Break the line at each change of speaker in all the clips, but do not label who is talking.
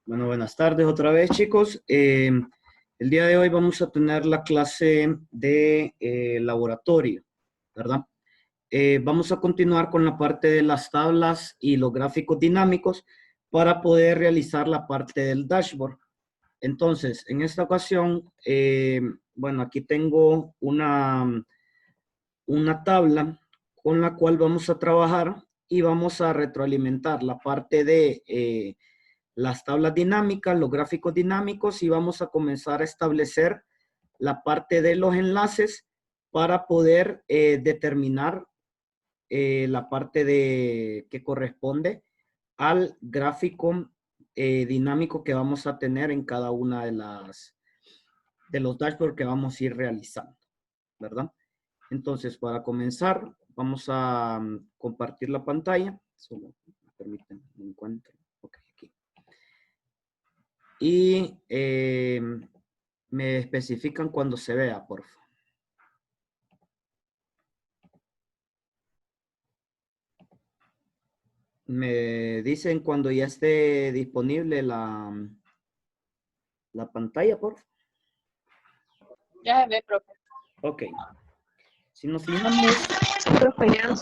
Bueno, buenas tardes otra vez, chicos. El día de hoy vamos a tener la clase de laboratorio, ¿verdad? Vamos a continuar con la parte de las tablas y los gráficos dinámicos para poder realizar la parte del dashboard. Entonces, en esta ocasión, bueno, aquí tengo una tabla con la cual vamos a trabajar y vamos a retroalimentar la parte de las tablas dinámicas, los gráficos dinámicos, y vamos a comenzar a establecer la parte de los enlaces para poder determinar la parte que corresponde al gráfico dinámico que vamos a tener en cada una de los dashboards que vamos a ir realizando, ¿verdad? Entonces, para comenzar, vamos a compartir la pantalla. Solo me permiten, me encuentro. Ok, aquí. Y me especifican cuando se vea, por favor. Me dicen cuando ya esté disponible la pantalla, por favor.
Ya se ve, profe.
Ok. Si nos fijamos...
Profe, ya.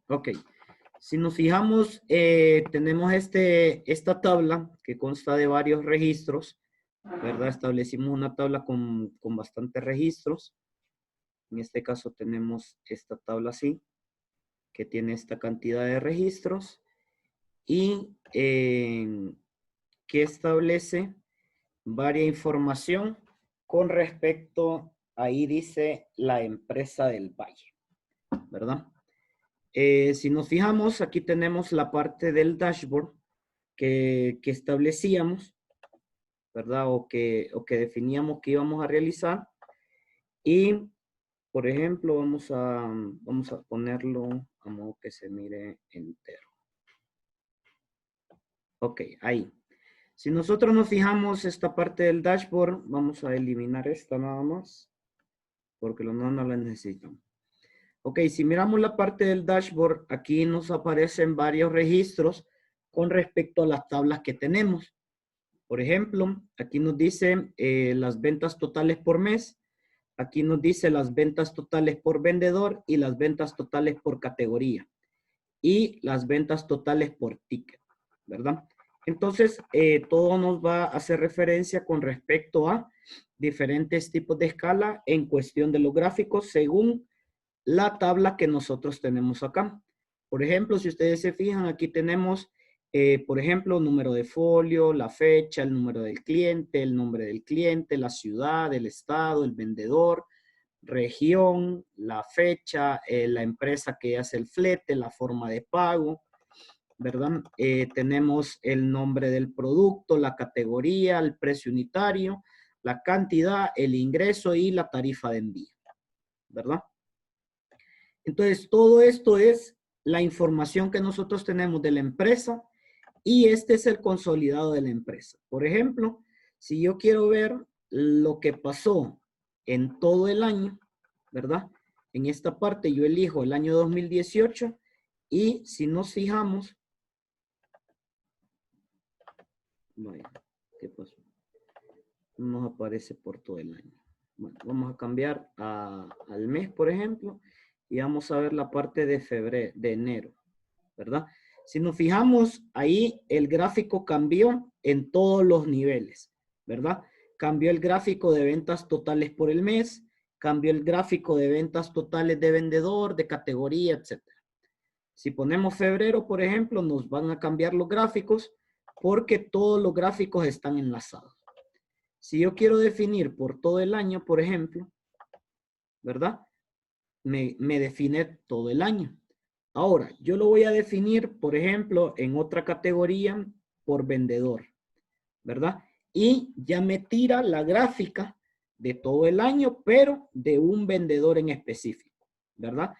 Ok. Si nos fijamos, tenemos esta tabla que consta de varios registros, ¿verdad? Establecimos una tabla con bastantes registros. En este caso tenemos esta tabla así, que tiene esta cantidad de registros y que establece varia información con respecto, ahí dice la empresa del Valle, ¿verdad? Si nos fijamos, aquí tenemos la parte del dashboard que establecíamos, ¿verdad? O que definíamos que íbamos a realizar. Y, por ejemplo, vamos a ponerlo a modo que se mire entero. Ok, ahí. Si nosotros nos fijamos esta parte del dashboard, vamos a eliminar esta nada más, porque los no la necesitamos. Ok, si miramos la parte del dashboard, aquí nos aparecen varios registros con respecto a las tablas que tenemos. Por ejemplo, aquí nos dice las ventas totales por mes. Aquí nos dice las ventas totales por vendedor y las ventas totales por categoría. Y las ventas totales por ticket, ¿verdad? Entonces, todo nos va a hacer referencia con respecto a diferentes tipos de escala en cuestión de los gráficos según la tabla que nosotros tenemos acá. Por ejemplo, si ustedes se fijan, aquí tenemos, por ejemplo, número de folio, la fecha, el número del cliente, el nombre del cliente, la ciudad, el estado, el vendedor, región, la fecha, la empresa que hace el flete, la forma de pago, ¿verdad? Tenemos el nombre del producto, la categoría, el precio unitario, la cantidad, el ingreso y la tarifa de envío, ¿verdad? Entonces, todo esto es la información que nosotros tenemos de la empresa y este es el consolidado de la empresa. Por ejemplo, si yo quiero ver lo que pasó en todo el año, ¿verdad? En esta parte yo elijo el año 2018 y si nos fijamos, vaya, ¿qué pasó? No nos aparece por todo el año. Bueno, vamos a cambiar al mes, por ejemplo, y vamos a ver la parte de febrero, de enero, ¿verdad? Si nos fijamos, ahí el gráfico cambió en todos los niveles, ¿verdad? Cambió el gráfico de ventas totales por el mes, cambió el gráfico de ventas totales de vendedor, de categoría, etc. Si ponemos febrero, por ejemplo, nos van a cambiar los gráficos porque todos los gráficos están enlazados. Si yo quiero definir por todo el año, por ejemplo, ¿verdad? Me define todo el año. Ahora, yo lo voy a definir, por ejemplo, en otra categoría por vendedor, ¿verdad? Y ya me tira la gráfica de todo el año, pero de un vendedor en específico, ¿verdad?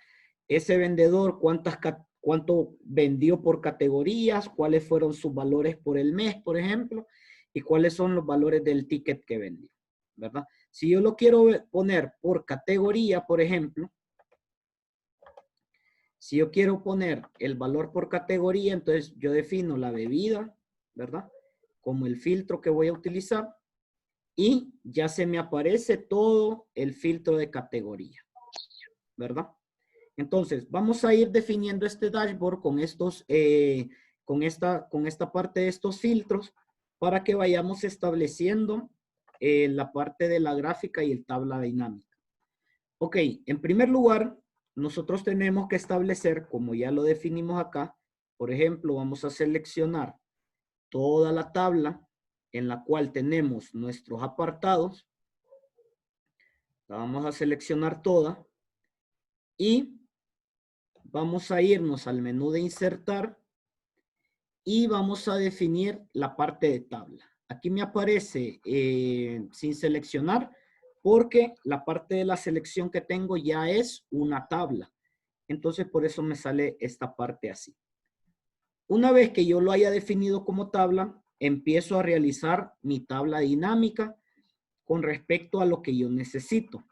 Ese vendedor, cuánto vendió por categorías, cuáles fueron sus valores por el mes, por ejemplo, y cuáles son los valores del ticket que vendió, ¿verdad? Si yo lo quiero poner por categoría, por ejemplo, si yo quiero poner el valor por categoría, entonces yo defino la bebida, ¿verdad? como el filtro que voy a utilizar y ya se me aparece todo el filtro de categoría, ¿verdad? Entonces, vamos a ir definiendo este dashboard con estos, con esta parte de estos filtros para que vayamos estableciendo la parte de la gráfica y el tabla dinámica. Ok, en primer lugar, nosotros tenemos que establecer, como ya lo definimos acá, por ejemplo, vamos a seleccionar toda la tabla en la cual tenemos nuestros apartados. La vamos a seleccionar toda y vamos a irnos al menú de insertar y vamos a definir la parte de tabla. Aquí me aparece sin seleccionar porque la parte de la selección que tengo ya es una tabla. Entonces por eso me sale esta parte así. Una vez que yo lo haya definido como tabla, empiezo a realizar mi tabla dinámica con respecto a lo que yo necesito.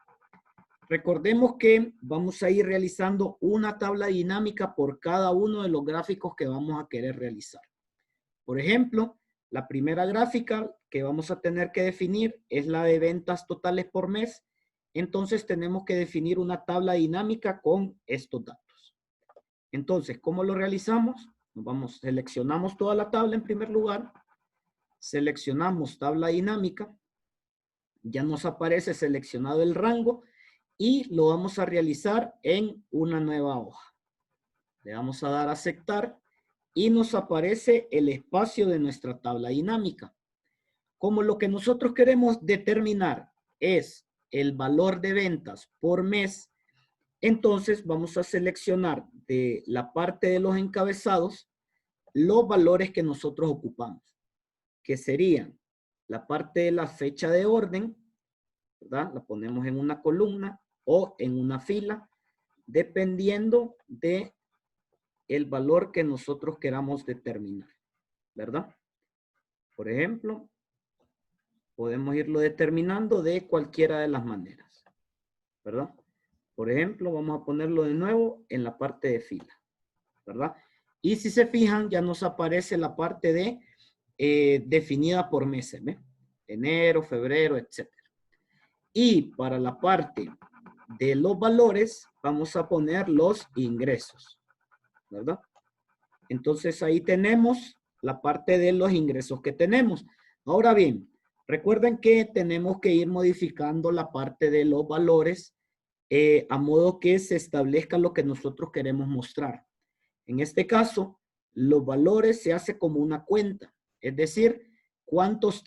Recordemos que vamos a ir realizando una tabla dinámica por cada uno de los gráficos que vamos a querer realizar. Por ejemplo, la primera gráfica que vamos a tener que definir es la de ventas totales por mes. Entonces tenemos que definir una tabla dinámica con estos datos. Entonces, ¿cómo lo realizamos? Seleccionamos toda la tabla en primer lugar. Seleccionamos tabla dinámica. Ya nos aparece seleccionado el rango y lo vamos a realizar en una nueva hoja. Le vamos a dar a aceptar y nos aparece el espacio de nuestra tabla dinámica. Como lo que nosotros queremos determinar es el valor de ventas por mes, entonces vamos a seleccionar de la parte de los encabezados los valores que nosotros ocupamos, que serían la parte de la fecha de orden, ¿verdad? La ponemos en una columna o en una fila, dependiendo de el valor que nosotros queramos determinar, ¿verdad? Por ejemplo, podemos irlo determinando de cualquiera de las maneras, ¿verdad? Por ejemplo, vamos a ponerlo de nuevo en la parte de fila, ¿verdad? Y si se fijan, ya nos aparece la parte de definida por meses, ¿ve? Enero, febrero, etc. Y para la parte de los valores, vamos a poner los ingresos, ¿verdad? Entonces ahí tenemos la parte de los ingresos que tenemos. Ahora bien, recuerden que tenemos que ir modificando la parte de los valores a modo que se establezca lo que nosotros queremos mostrar. En este caso, los valores se hace como una cuenta. Es decir, cuántas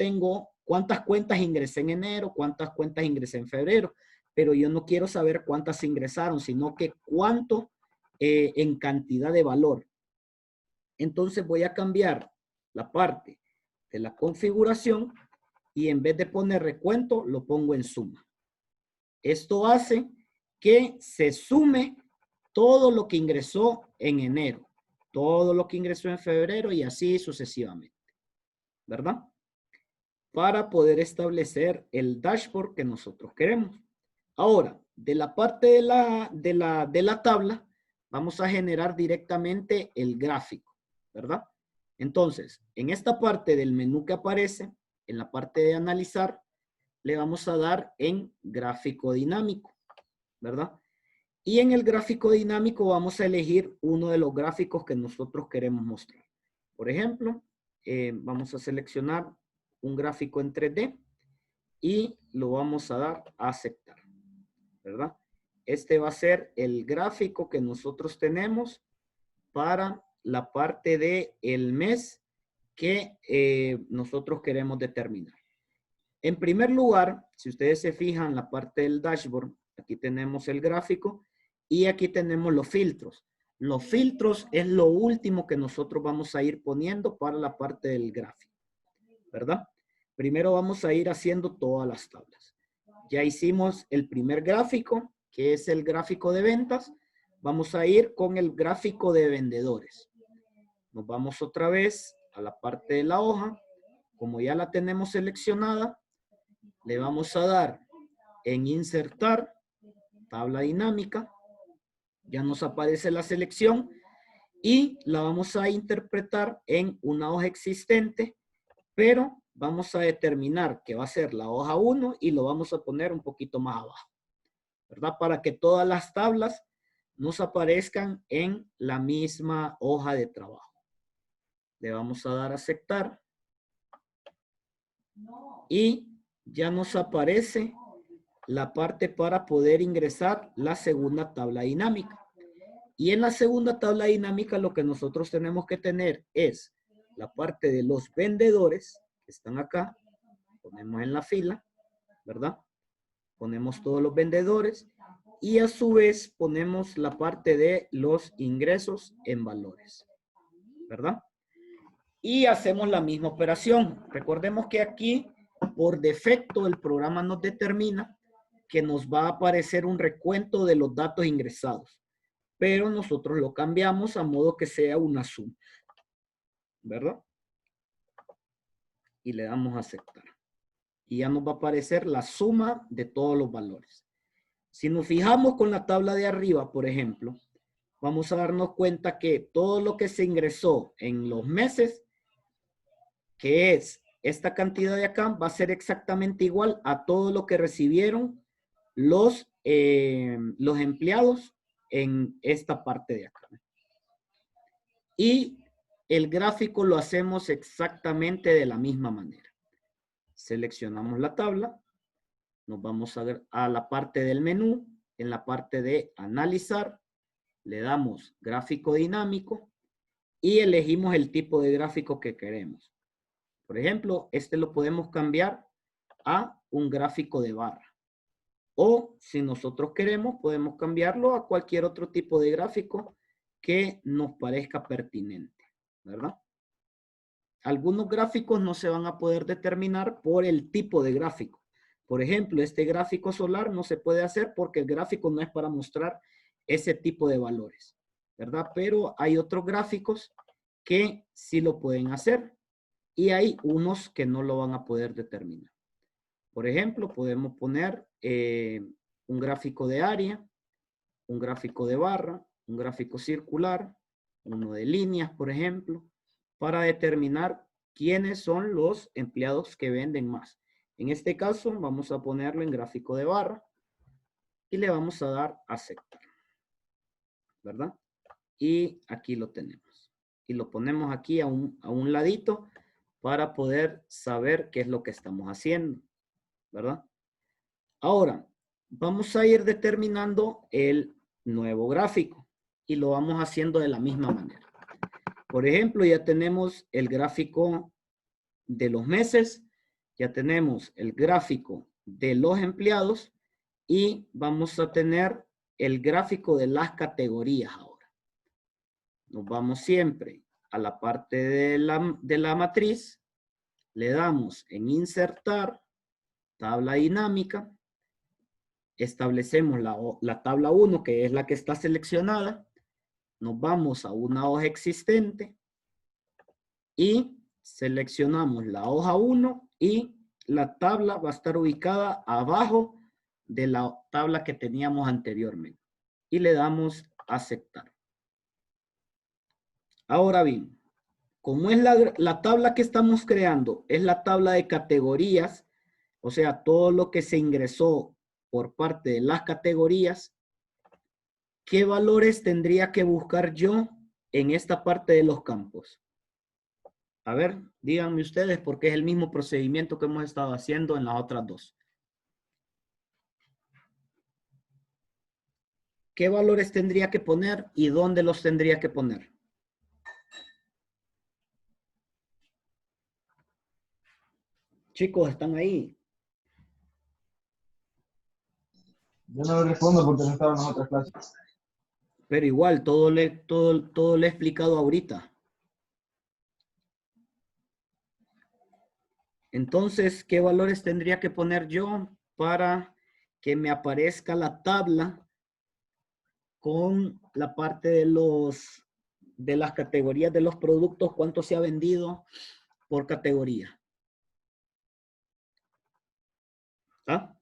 cuentas ingresé en enero, cuántas cuentas ingresé en febrero. Pero yo no quiero saber cuántas ingresaron, sino que cuánto en cantidad de valor. Entonces voy a cambiar la parte de la configuración y en vez de poner recuento, lo pongo en suma. Esto hace que se sume todo lo que ingresó en enero, todo lo que ingresó en febrero y así sucesivamente, ¿verdad? Para poder establecer el dashboard que nosotros queremos. Ahora, de la parte de la tabla, vamos a generar directamente el gráfico, ¿verdad? Entonces, en esta parte del menú que aparece, en la parte de analizar, le vamos a dar en gráfico dinámico, ¿verdad? Y en el gráfico dinámico vamos a elegir uno de los gráficos que nosotros queremos mostrar. Por ejemplo, vamos a seleccionar un gráfico en 3D y lo vamos a dar a aceptar, ¿verdad? Este va a ser el gráfico que nosotros tenemos para la parte de el mes que nosotros queremos determinar. En primer lugar, si ustedes se fijan la parte del dashboard, aquí tenemos el gráfico y aquí tenemos los filtros. Los filtros es lo último que nosotros vamos a ir poniendo para la parte del gráfico, ¿verdad? Primero vamos a ir haciendo todas las tablas. Ya hicimos el primer gráfico, que es el gráfico de ventas. Vamos a ir con el gráfico de vendedores. Nos vamos otra vez a la parte de la hoja. Como ya la tenemos seleccionada, le vamos a dar en insertar, tabla dinámica. Ya nos aparece la selección y la vamos a interpretar en una hoja existente, pero vamos a determinar que va a ser la hoja 1 y lo vamos a poner un poquito más abajo, ¿verdad? Para que todas las tablas nos aparezcan en la misma hoja de trabajo. Le vamos a dar a aceptar. Y ya nos aparece la parte para poder ingresar la segunda tabla dinámica. Y en la segunda tabla dinámica lo que nosotros tenemos que tener es la parte de los vendedores que están acá. Ponemos en la fila, ¿verdad? Ponemos todos los vendedores y a su vez ponemos la parte de los ingresos en valores, ¿verdad? Y hacemos la misma operación. Recordemos que aquí, por defecto, el programa nos determina que nos va a aparecer un recuento de los datos ingresados. Pero nosotros lo cambiamos a modo que sea una suma, ¿verdad? Y le damos a aceptar. Y ya nos va a aparecer la suma de todos los valores. Si nos fijamos con la tabla de arriba, por ejemplo, vamos a darnos cuenta que todo lo que se ingresó en los meses, que es esta cantidad de acá, va a ser exactamente igual a todo lo que recibieron los empleados en esta parte de acá. Y el gráfico lo hacemos exactamente de la misma manera. Seleccionamos la tabla, nos vamos a la parte del menú, en la parte de analizar, le damos gráfico dinámico y elegimos el tipo de gráfico que queremos. Por ejemplo, este lo podemos cambiar a un gráfico de barra. O si nosotros queremos, podemos cambiarlo a cualquier otro tipo de gráfico que nos parezca pertinente, ¿verdad? Algunos gráficos no se van a poder determinar por el tipo de gráfico. Por ejemplo, este gráfico solar no se puede hacer porque el gráfico no es para mostrar ese tipo de valores, ¿verdad? Pero hay otros gráficos que sí lo pueden hacer y hay unos que no lo van a poder determinar. Por ejemplo, podemos poner un gráfico de área, un gráfico de barra, un gráfico circular, uno de líneas, por ejemplo, para determinar quiénes son los empleados que venden más. En este caso, vamos a ponerlo en gráfico de barra y le vamos a dar a aceptar, ¿verdad? Y aquí lo tenemos. Y lo ponemos aquí a un ladito para poder saber qué es lo que estamos haciendo, ¿verdad? Ahora, vamos a ir determinando el nuevo gráfico y lo vamos haciendo de la misma manera. Por ejemplo, ya tenemos el gráfico de los meses, ya tenemos el gráfico de los empleados y vamos a tener el gráfico de las categorías ahora. Nos vamos siempre a la parte de la matriz, le damos en insertar, tabla dinámica, establecemos la tabla 1, que es la que está seleccionada, nos vamos a una hoja existente y seleccionamos la hoja 1 y la tabla va a estar ubicada abajo de la tabla que teníamos anteriormente. Y le damos a aceptar. Ahora bien, como es la tabla que estamos creando, es la tabla de categorías, o sea, todo lo que se ingresó por parte de las categorías, ¿qué valores tendría que buscar yo en esta parte de los campos? A ver, díganme ustedes porque es el mismo procedimiento que hemos estado haciendo en las otras dos. ¿Qué valores tendría que poner y dónde los tendría que poner? Chicos, ¿están ahí?
Yo no lo respondo porque no estaba en las otras clases.
Pero igual, todo le he explicado ahorita. Entonces, ¿qué valores tendría que poner yo para que me aparezca la tabla con la parte de las categorías de los productos, cuánto se ha vendido por categoría? ¿Ah?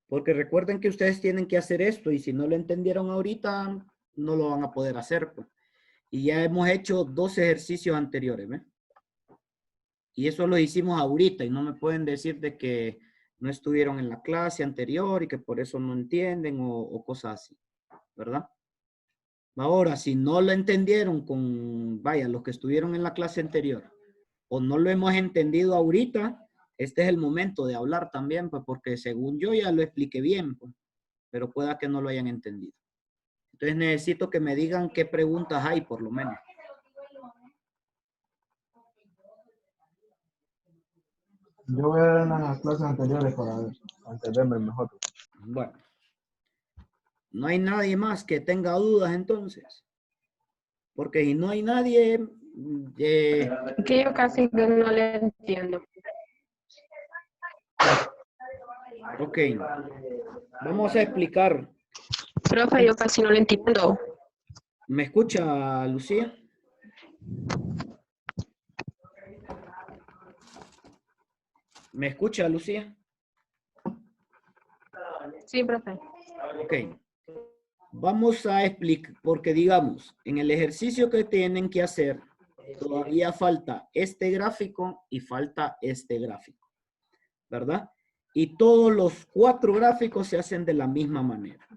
Porque recuerden que ustedes tienen que hacer esto y si no lo entendieron ahorita, no lo van a poder hacer, pues. Y ya hemos hecho 2 ejercicios anteriores, ¿ven? Y eso lo hicimos ahorita y no me pueden decir de que no estuvieron en la clase anterior y que por eso no entienden o cosas así, ¿verdad? Ahora, si no lo entendieron con, vaya, los que estuvieron en la clase anterior o no lo hemos entendido ahorita, este es el momento de hablar también, pues porque según yo ya lo expliqué bien, pues, pero pueda que no lo hayan entendido. Entonces necesito que me digan qué preguntas hay, por lo menos.
Yo voy a ver en las clases anteriores para entenderme mejor.
Bueno. No hay nadie más que tenga dudas entonces. Porque si no hay nadie...
Que yo casi no le entiendo.
Ok. Vamos a explicar.
Profe, yo casi no le entiendo.
¿Me escucha, Lucía? ¿Me escucha, Lucía?
Sí, profe.
Ok. Vamos a explicar, porque digamos, en el ejercicio que tienen que hacer, todavía falta este gráfico y falta este gráfico, ¿verdad? Y todos los 4 gráficos se hacen de la misma manera.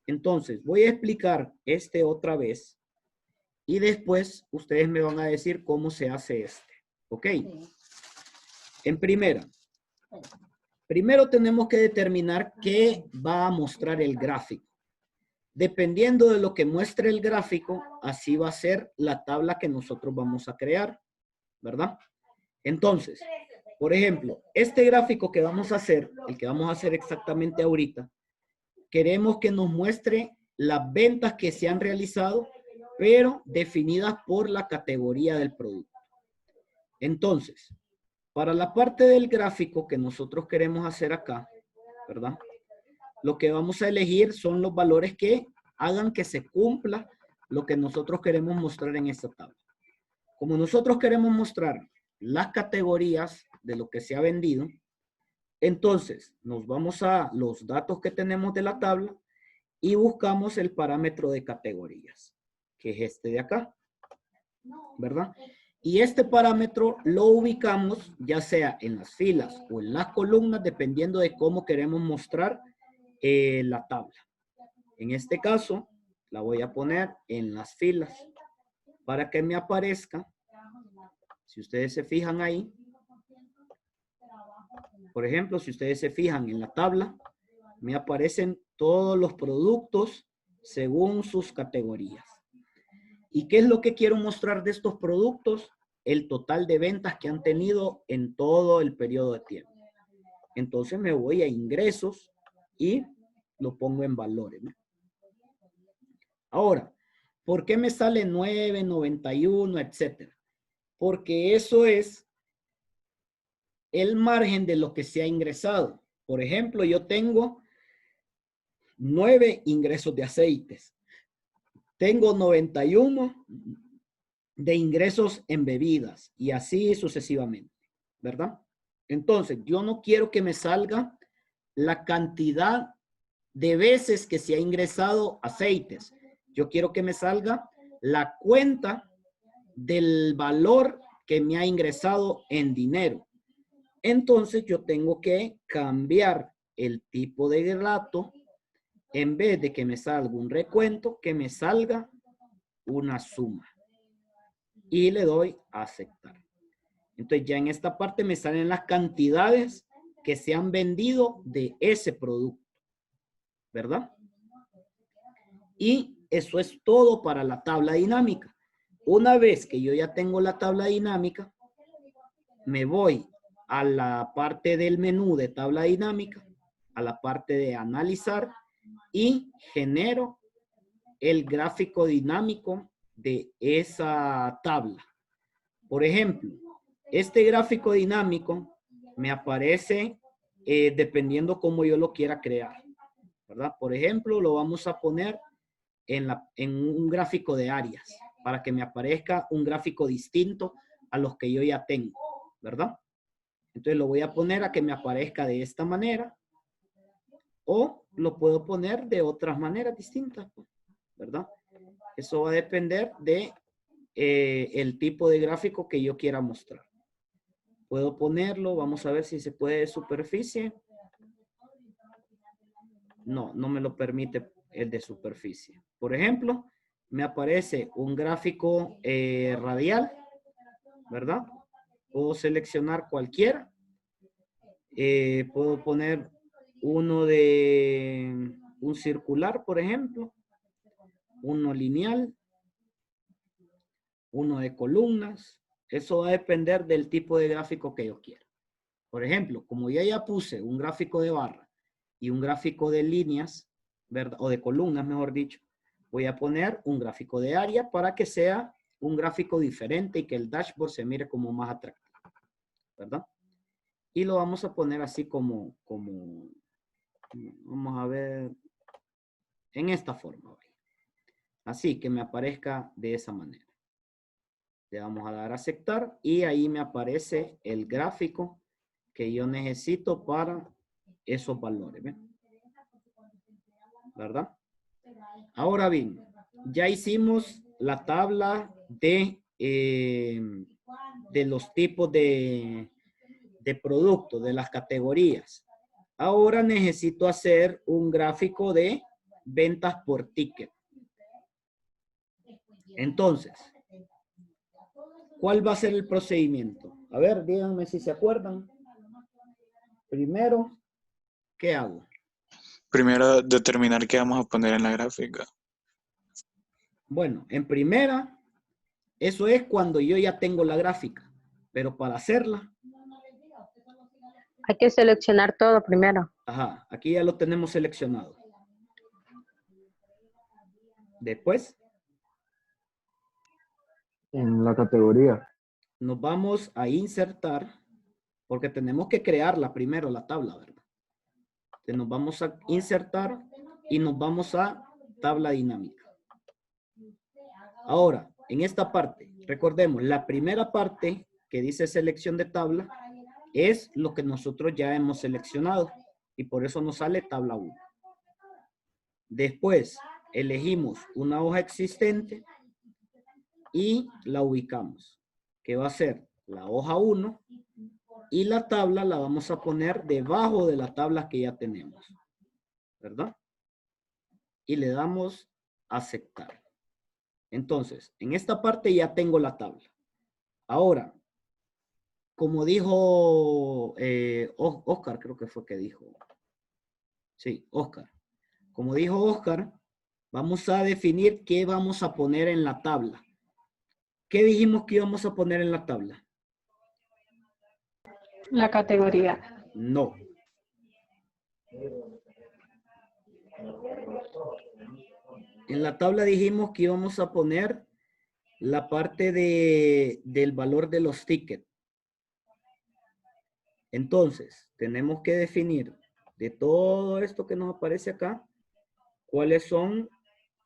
Entonces, voy a explicar este otra vez y después ustedes me van a decir cómo se hace este, ¿ok? En primero tenemos que determinar qué va a mostrar el gráfico. Dependiendo de lo que muestre el gráfico, así va a ser la tabla que nosotros vamos a crear, ¿verdad? Entonces, por ejemplo, este gráfico que vamos a hacer, el que vamos a hacer exactamente ahorita, queremos que nos muestre las ventas que se han realizado, pero definidas por la categoría del producto. Entonces, para la parte del gráfico que nosotros queremos hacer acá, ¿verdad? Lo que vamos a elegir son los valores que hagan que se cumpla lo que nosotros queremos mostrar en esta tabla. Como nosotros queremos mostrar las categorías de lo que se ha vendido, entonces nos vamos a los datos que tenemos de la tabla y buscamos el parámetro de categorías, que es este de acá, ¿verdad? Y este parámetro lo ubicamos ya sea en las filas o en las columnas, dependiendo de cómo queremos mostrar la tabla. En este caso, la voy a poner en las filas para que me aparezca. Si ustedes se fijan ahí, por ejemplo, si ustedes se fijan en la tabla, me aparecen todos los productos según sus categorías. ¿Y qué es lo que quiero mostrar de estos productos? El total de ventas que han tenido en todo el periodo de tiempo. Entonces me voy a ingresos y lo pongo en valores, ¿no? Ahora, ¿por qué me sale 9, 91, etcétera? Porque eso es el margen de lo que se ha ingresado. Por ejemplo, yo tengo 9 ingresos de aceites. Tengo 91 de ingresos en bebidas y así sucesivamente, ¿verdad? Entonces, yo no quiero que me salga la cantidad de veces que se ha ingresado aceites. Yo quiero que me salga la cuenta del valor que me ha ingresado en dinero. Entonces, yo tengo que cambiar el tipo de dato. En vez de que me salga un recuento, que me salga una suma. Y le doy a aceptar. Entonces ya en esta parte me salen las cantidades que se han vendido de ese producto, ¿verdad? Y eso es todo para la tabla dinámica. Una vez que yo ya tengo la tabla dinámica, me voy a la parte del menú de tabla dinámica, a la parte de analizar y genero el gráfico dinámico de esa tabla. Por ejemplo, este gráfico dinámico me aparece dependiendo cómo yo lo quiera crear, ¿verdad? Por ejemplo, lo vamos a poner en un gráfico de áreas para que me aparezca un gráfico distinto a los que yo ya tengo, ¿verdad? Entonces lo voy a poner a que me aparezca de esta manera o lo puedo poner de otras maneras distintas, ¿verdad? Eso va a depender de el tipo de gráfico que yo quiera mostrar. Puedo ponerlo, vamos a ver si se puede de superficie. No, no me lo permite el de superficie. Por ejemplo, me aparece un gráfico radial, ¿verdad? Puedo seleccionar cualquiera. Puedo poner uno de un circular, por ejemplo, uno lineal, uno de columnas. Eso va a depender del tipo de gráfico que yo quiera. Por ejemplo, como ya puse un gráfico de barra y un gráfico de líneas, ¿verdad? O de columnas, mejor dicho, voy a poner un gráfico de área para que sea un gráfico diferente y que el dashboard se mire como más atractivo, ¿verdad? Y lo vamos a poner así como vamos a ver, en esta forma. Así que me aparezca de esa manera. Le vamos a dar a aceptar y ahí me aparece el gráfico que yo necesito para esos valores. ¿Ven? ¿Verdad? Ahora bien, ya hicimos la tabla de los tipos de productos, de las categorías. Ahora necesito hacer un gráfico de ventas por ticket. Entonces, ¿cuál va a ser el procedimiento? A ver, díganme si se acuerdan. Primero, ¿qué hago?
Primero, determinar qué vamos a poner en la gráfica.
Bueno, en primera, eso es cuando yo ya tengo la gráfica. Pero para hacerla...
Hay que seleccionar todo primero.
Ajá, aquí ya lo tenemos seleccionado. Después...
En la categoría.
Nos vamos a insertar, porque tenemos que crearla primero, la tabla, ¿verdad? Entonces nos vamos a insertar y nos vamos a tabla dinámica. Ahora, en esta parte, recordemos, la primera parte que dice selección de tabla es lo que nosotros ya hemos seleccionado y por eso nos sale tabla 1. Después, elegimos una hoja existente y la ubicamos, que va a ser la hoja 1 y la tabla la vamos a poner debajo de la tabla que ya tenemos, ¿verdad? Y le damos aceptar. Entonces, en esta parte ya tengo la tabla. Ahora, como dijo Oscar, creo que fue que dijo. Sí, Oscar. Como dijo Oscar, vamos a definir qué vamos a poner en la tabla. ¿Qué dijimos que íbamos a poner en la tabla?
La categoría.
No. En la tabla dijimos que íbamos a poner la parte del valor de los tickets. Entonces, tenemos que definir de todo esto que nos aparece acá, cuáles son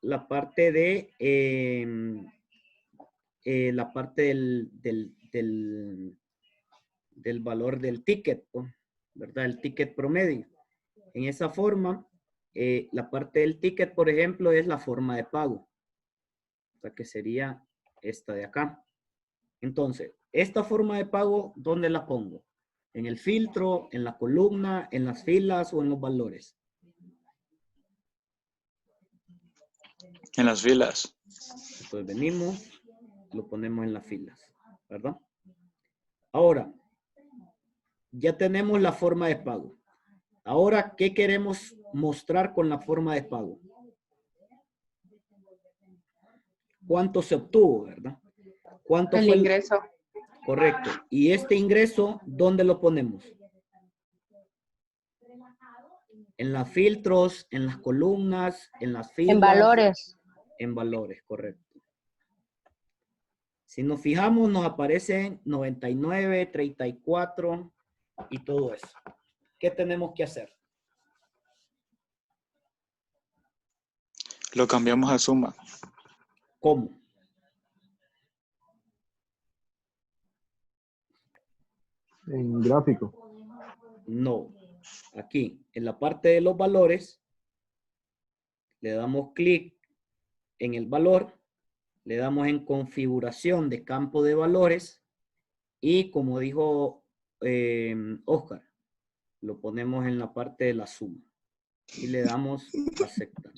la parte de la parte del valor del ticket, ¿verdad? El ticket promedio. En esa forma, la parte del ticket, por ejemplo, es la forma de pago. O sea, que sería esta de acá. Entonces, esta forma de pago, ¿dónde la pongo? ¿En el filtro, en la columna, en las filas o en los valores?
En las filas.
Entonces venimos, lo ponemos en las filas, ¿verdad? Ahora, ya tenemos la forma de pago. Ahora, ¿qué queremos mostrar con la forma de pago? ¿Cuánto se obtuvo, verdad? ¿Cuánto
El
fue
ingreso.
Correcto. ¿Y este ingreso, dónde lo ponemos? En los filtros, en las columnas, en las filas.
En valores.
En valores, correcto. Si nos fijamos, nos aparecen 99, 34 y todo eso. ¿Qué tenemos que hacer?
Lo cambiamos a suma.
¿Cómo?
En gráfico.
No. Aquí, en la parte de los valores, le damos clic en el valor, le damos en configuración de campo de valores y como dijo Oscar. Lo ponemos en la parte de la suma. Y le damos aceptar.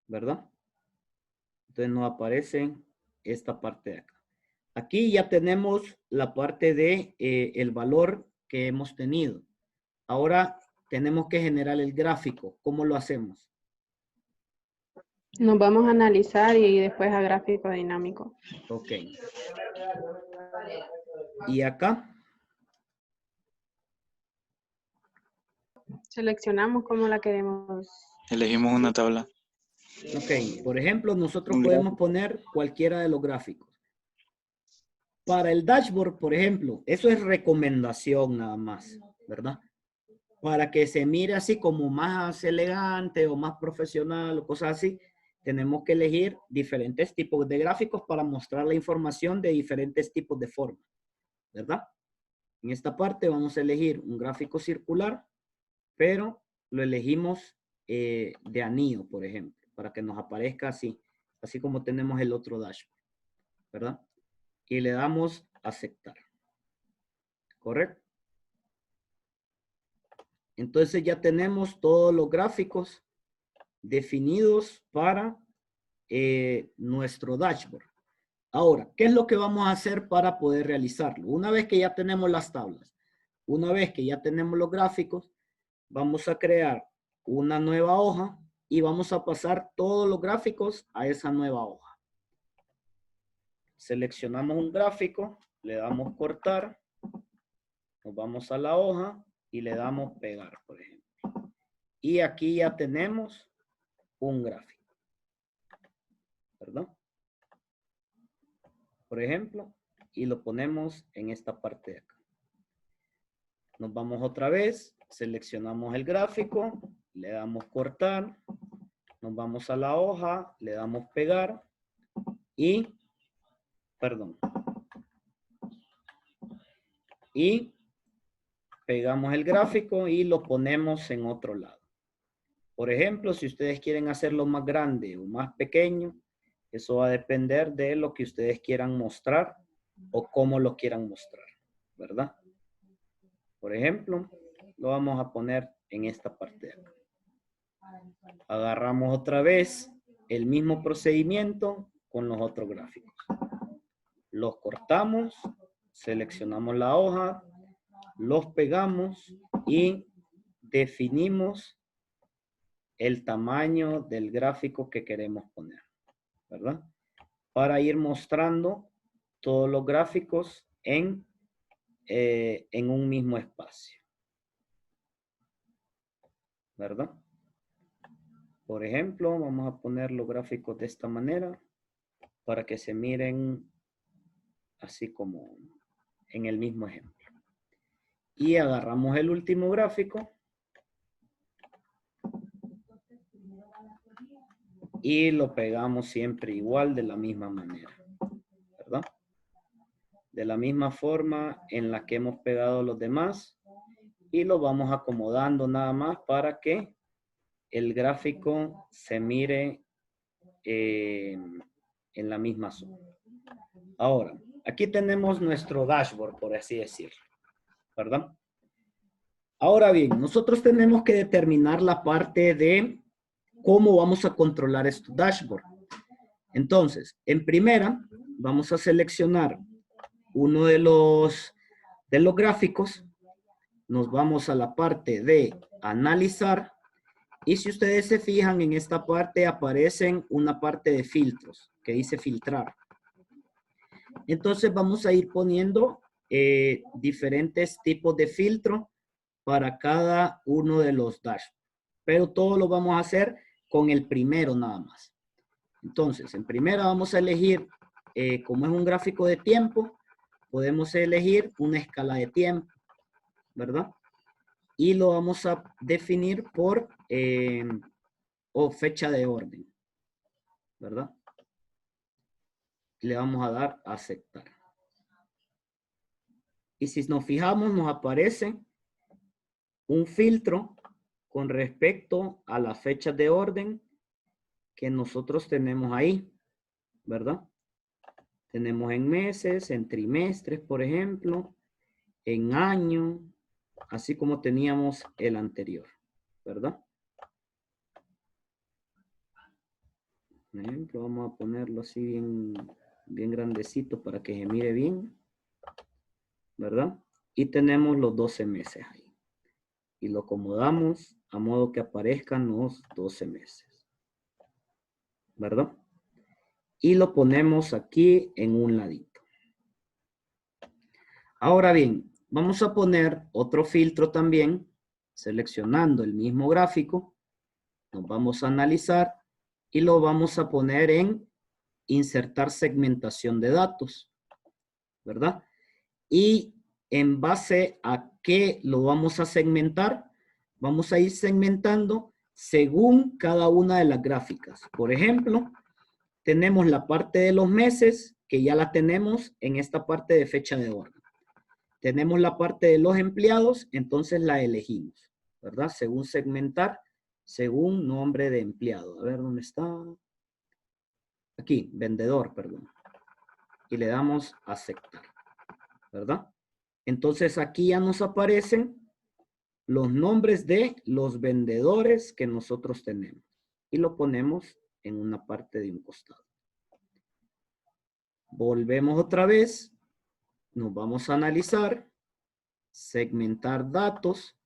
¿Verdad? Entonces nos aparece esta parte de acá. Aquí ya tenemos la parte de el valor que hemos tenido. Ahora tenemos que generar el gráfico. ¿Cómo lo hacemos?
Nos vamos a analizar y después a gráfico dinámico.
Ok. Y acá.
Seleccionamos cómo la queremos.
Elegimos una tabla.
Ok. Por ejemplo, nosotros
Un
podemos
gráfico.
poner cualquiera de los gráficos. Para el dashboard, por ejemplo, eso es recomendación nada más, ¿verdad? Para que se mire así como más elegante o más profesional o cosas así, tenemos que elegir diferentes tipos de gráficos para mostrar la información de diferentes tipos de formas, ¿verdad? En esta parte vamos a elegir un gráfico circular, pero lo elegimos de anillo, por ejemplo, para que nos aparezca así, así como tenemos el otro dashboard, ¿verdad? Y le damos aceptar. ¿Correcto? Entonces ya tenemos todos los gráficos definidos para nuestro dashboard. Ahora, ¿qué es lo que vamos a hacer para poder realizarlo? Una vez que ya tenemos las tablas, una vez que ya tenemos los gráficos, vamos a crear una nueva hoja y vamos a pasar todos los gráficos a esa nueva hoja. Seleccionamos un gráfico, le damos cortar, nos vamos a la hoja y le damos pegar, por ejemplo. Y aquí ya tenemos un gráfico, ¿verdad? Por ejemplo, y lo ponemos en esta parte de acá. Nos vamos otra vez, seleccionamos el gráfico, le damos cortar, nos vamos a la hoja, le damos pegar y, perdón, y pegamos el gráfico y lo ponemos en otro lado. Por ejemplo, si ustedes quieren hacerlo más grande o más pequeño, eso va a depender de lo que ustedes quieran mostrar o cómo lo quieran mostrar, ¿verdad? Por ejemplo, lo vamos a poner en esta parte de acá. Agarramos otra vez el mismo procedimiento con los otros gráficos. Los cortamos, seleccionamos la hoja, los pegamos y definimos el tamaño del gráfico que queremos poner, ¿verdad? Para ir mostrando todos los gráficos en un mismo espacio, ¿verdad? Por ejemplo, vamos a poner los gráficos de esta manera para que se miren así como en el mismo ejemplo. Y agarramos el último gráfico y lo pegamos siempre igual de la misma manera, ¿verdad? De la misma forma en la que hemos pegado los demás y lo vamos acomodando nada más para que el gráfico se mire en la misma zona. Ahora, aquí tenemos nuestro dashboard, por así decirlo, ¿verdad? Ahora bien, nosotros tenemos que determinar la parte de cómo vamos a controlar este dashboard. Entonces, en primera, vamos a seleccionar uno de los gráficos. Nos vamos a la parte de analizar. Y si ustedes se fijan, en esta parte aparecen una parte de filtros que dice filtrar. Entonces vamos a ir poniendo diferentes tipos de filtro para cada uno de los dashboards. Pero todo lo vamos a hacer con el primero nada más. Entonces, en primera vamos a elegir, como es un gráfico de tiempo, podemos elegir una escala de tiempo, ¿verdad? Y lo vamos a definir por o fecha de orden, ¿verdad? Le vamos a dar a aceptar. Y si nos fijamos, nos aparece un filtro con respecto a las fechas de orden que nosotros tenemos ahí, ¿verdad? Tenemos en meses, en trimestres, por ejemplo, en año, así como teníamos el anterior, ¿verdad? Por ejemplo, vamos a ponerlo así bien grandecito para que se mire bien, ¿verdad? Y tenemos los 12 meses ahí. Y lo acomodamos a modo que aparezcan los 12 meses, ¿verdad? Y lo ponemos aquí en un ladito. Ahora bien, vamos a poner otro filtro también, seleccionando el mismo gráfico. Nos vamos a analizar y lo vamos a poner en insertar segmentación de datos, ¿verdad? Y en base a qué lo vamos a segmentar, vamos a ir segmentando según cada una de las gráficas. Por ejemplo, tenemos la parte de los meses, que ya la tenemos en esta parte de fecha de orden. Tenemos la parte de los empleados, entonces la elegimos, ¿verdad? Según segmentar, según nombre de empleado. A ver, ¿dónde está? Aquí, vendedor, perdón. Y le damos a aceptar, ¿verdad? Entonces aquí ya nos aparecen los nombres de los vendedores que nosotros tenemos. Y lo ponemos en una parte de un costado. Volvemos otra vez. Nos vamos a analizar, segmentar datos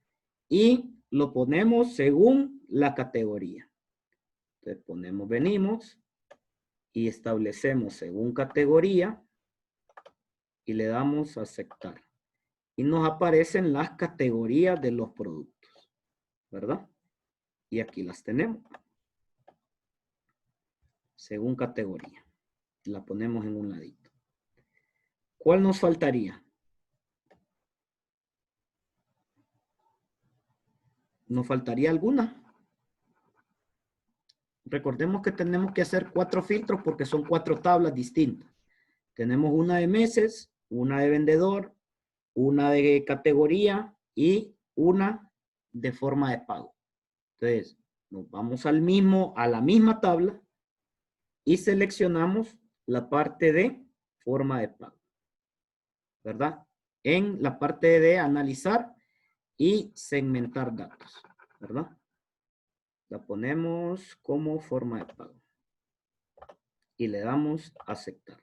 y lo ponemos según la categoría. Entonces venimos y establecemos según categoría y le damos a aceptar. Y nos aparecen las categorías de los productos, ¿verdad? Y aquí las tenemos. Según categoría. La ponemos en un ladito. ¿Cuál nos faltaría? ¿Nos faltaría alguna? Recordemos que tenemos que hacer 4 filtros porque son 4 tablas distintas. Tenemos una de meses, una de vendedor, una de categoría y una de forma de pago. Entonces, nos vamos a la misma tabla y seleccionamos la parte de forma de pago, ¿verdad? En la parte de analizar y segmentar datos, ¿verdad? La ponemos como forma de pago y le damos a aceptar,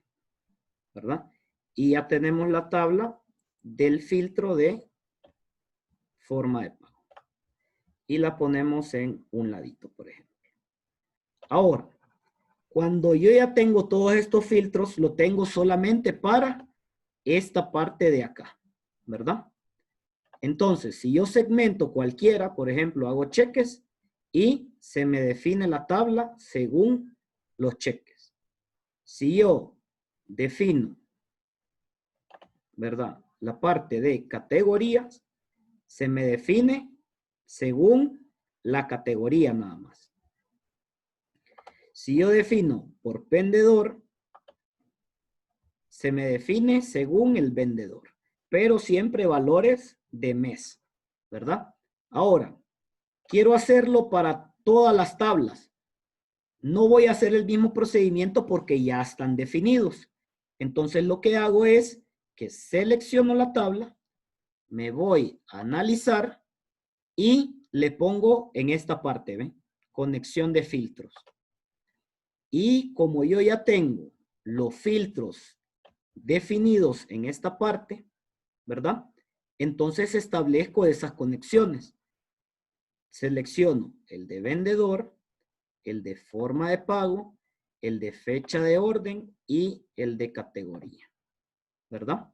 ¿verdad? Y ya tenemos la tabla del filtro de forma de pago y la ponemos en un ladito, por ejemplo. Ahora, cuando yo ya tengo todos estos filtros, lo tengo solamente para esta parte de acá, ¿verdad? Entonces, si yo segmento cualquiera, por ejemplo, hago cheques y se me define la tabla según los cheques. Si yo defino, ¿verdad? La parte de categorías, se me define según la categoría nada más. Si yo defino por vendedor, se me define según el vendedor, pero siempre valores de mes, ¿verdad? Ahora, quiero hacerlo para todas las tablas. No voy a hacer el mismo procedimiento porque ya están definidos. Entonces lo que hago es que selecciono la tabla, me voy a analizar y le pongo en esta parte, ¿ven? Conexión de filtros. Y como yo ya tengo los filtros definidos en esta parte, ¿verdad? Entonces establezco esas conexiones. Selecciono el de vendedor, el de forma de pago, el de fecha de orden y el de categoría, ¿verdad?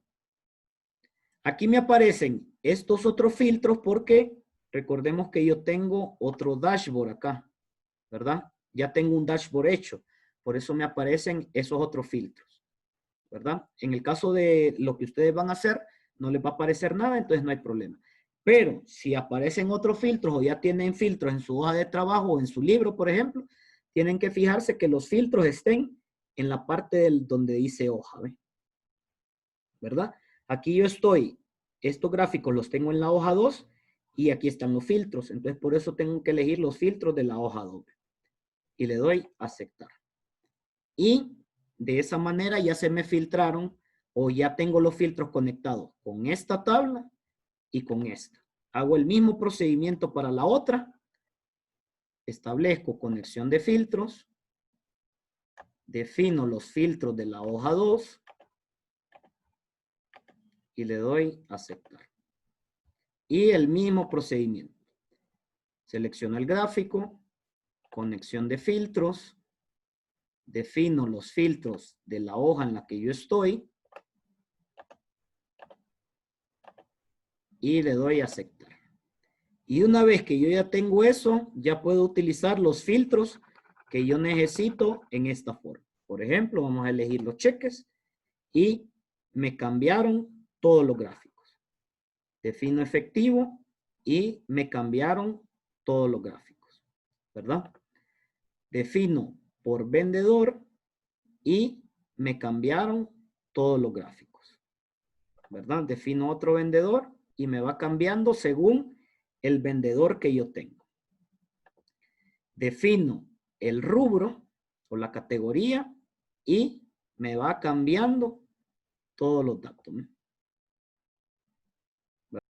Aquí me aparecen estos otros filtros porque recordemos que yo tengo otro dashboard acá, ¿verdad? Ya tengo un dashboard hecho, por eso me aparecen esos otros filtros, ¿verdad? En el caso de lo que ustedes van a hacer, no les va a aparecer nada, entonces no hay problema. Pero si aparecen otros filtros o ya tienen filtros en su hoja de trabajo o en su libro, por ejemplo, tienen que fijarse que los filtros estén en la parte donde dice hoja, ¿ve? ¿Verdad? Aquí yo estos gráficos los tengo en la hoja 2 y aquí están los filtros. Entonces, por eso tengo que elegir los filtros de la hoja 2. Y le doy a aceptar. Y de esa manera ya se me filtraron o ya tengo los filtros conectados con esta tabla y con esta. Hago el mismo procedimiento para la otra. Establezco conexión de filtros. Defino los filtros de la hoja 2 y le doy a aceptar. Y el mismo procedimiento. Selecciono el gráfico, conexión de filtros, defino los filtros de la hoja en la que yo estoy y le doy a aceptar. Y una vez que yo ya tengo eso, ya puedo utilizar los filtros que yo necesito en esta forma. Por ejemplo, vamos a elegir los cheques y me cambiaron todos los gráficos. Defino efectivo y me cambiaron todos los gráficos, ¿verdad? Defino por vendedor y me cambiaron todos los gráficos, ¿verdad? Defino otro vendedor y me va cambiando según el vendedor que yo tengo. Defino el rubro o la categoría y me va cambiando todos los datos, ¿no?